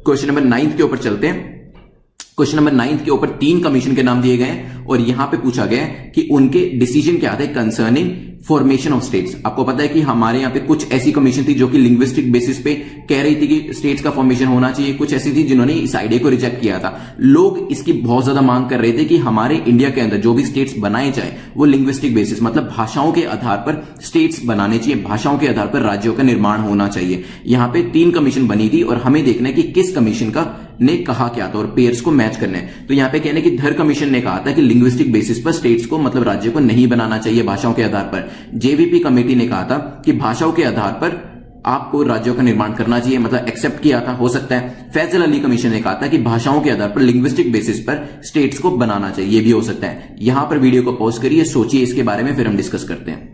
Question number 9 के ऊपर चलते हैं। क्वेश्चन नंबर 9 के ऊपर 3 कमीशन के नाम दिए गए हैं और यहां पे पूछा गया है कि उनके डिसीजन क्या थे कंसर्निंग फॉर्मेशन ऑफ स्टेट्स। आपको पता है कि हमारे यहां पे कुछ ऐसी कमीशन थी जो कि लिंग्विस्टिक बेसिस पे कह रही थी कि स्टेट्स का फॉर्मेशन होना चाहिए, कुछ ऐसी थी जिन्होंने इस आइडिया को रिजेक्ट किया था। लोग इसकी बहुत ज्यादा मांग कर रहे थे कि हमारे इंडिया के अंदर जो भी स्टेट्स बनाए जाए वो लिंग्विस्टिक बेसिस मतलब भाषाओं के आधार पर स्टेट्स बनाने चाहिए, भाषाओं के आधार पर राज्यों का निर्माण होना चाहिए। यहां पे 3 कमीशन बनी थी और हमें देखना है कि किस कमीशन का ने कहा क्या था और पेयर्स को मैच करना है। तो यहां पे कहने की धर कमीशन ने कहा था कि लिंग्विस्टिक बेसिस पर स्टेट्स को मतलब राज्य को नहीं बनाना चाहिए भाषाओं के आधार पर। जेवीपी कमेटी ने कहा था कि भाषाओं के आधार पर आपको राज्यों का निर्माण करना चाहिए, मतलब एक्सेप्ट किया था, हो सकता है। फैजल अली कमीशन ने कहा था कि भाषाओं के आधार पर लिंग्विस्टिक बेसिस पर स्टेट्स को बनाना चाहिए, ये भी हो सकता है। यहां पर वीडियो को पॉज करिए, सोचिए इसके बारे में, फिर हम डिस्कस करते हैं।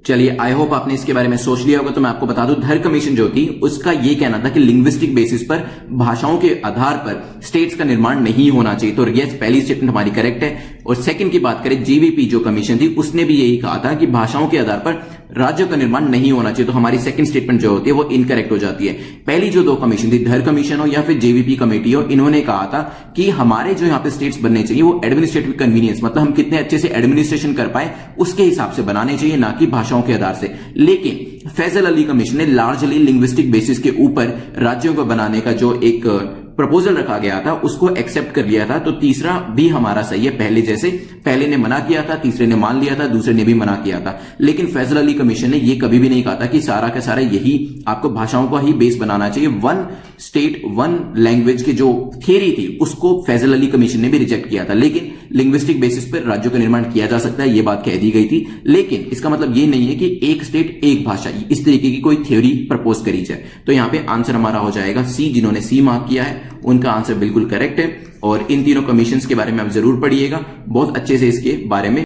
चलिए, आई होप आपने इसके बारे में सोच लिया होगा। तो मैं आपको बता दूं, धर कमीशन जो थी उसका ये कहना था कि लिंग्विस्टिक बेसिस पर भाषाओं के आधार पर स्टेट्स का निर्माण नहीं होना चाहिए। तो यस, पहली स्टेटमेंट हमारी करेक्ट है। और सेकंड की बात करें, जीवीपी जो कमीशन थी उसने भी यही कहा था कि भाषाओं के आधार पर राज्यों का निर्माण नहीं होना चाहिए। तो हमारी सेकंड स्टेटमेंट जो होती है वो इनकरेक्ट हो जाती है। पहली जो 2 कमीशन थी, धर कमीशन हो या फिर जेवीपी कमेटी हो, इन्होंने कहा था कि हमारे जो यहाँ पे स्टेट्स बनने चाहिए वो एडमिनिस्ट्रेटिव कन्वीनियंस मतलब हम कितने अच्छे से एडमिनिस्ट्रेशन कर पाए उसके हिसाब से बनाने चाहिए, ना कि भाषाओं के आधार से। लेकिन फैजल अली कमीशन ने लार्जली लिंग्विस्टिक बेसिस के ऊपर राज्यों को बनाने का जो एक प्रपोजल रखा गया था उसको एक्सेप्ट कर लिया था। तो तीसरा भी हमारा सही है, पहले जैसे। पहले ने मना किया था, तीसरे ने मान लिया था, दूसरे ने भी मना किया था। लेकिन फैजल अली कमीशन ने यह कभी भी नहीं कहा था कि सारा का सारा यही आपको भाषाओं का ही बेस बनाना चाहिए। 1 स्टेट 1 लैंग्वेज की जो थियरी थी उसको फैजल अली कमीशन ने भी रिजेक्ट किया था। लेकिन लिंग्विस्टिक बेसिस पर राज्यों का निर्माण किया जा सकता है, यह बात कह दी गई थी। लेकिन इसका मतलब यह नहीं है कि एक स्टेट एक भाषा, इस तरीके की कोई थ्योरी प्रपोज करी जाए। तो यहां पे आंसर हमारा हो जाएगा सी। जिन्होंने सी मार्क किया है उनका आंसर बिल्कुल करेक्ट है। और इन तीनों कमीशंस के बारे में आप जरूर पढ़िएगा, बहुत अच्छे से इसके बारे में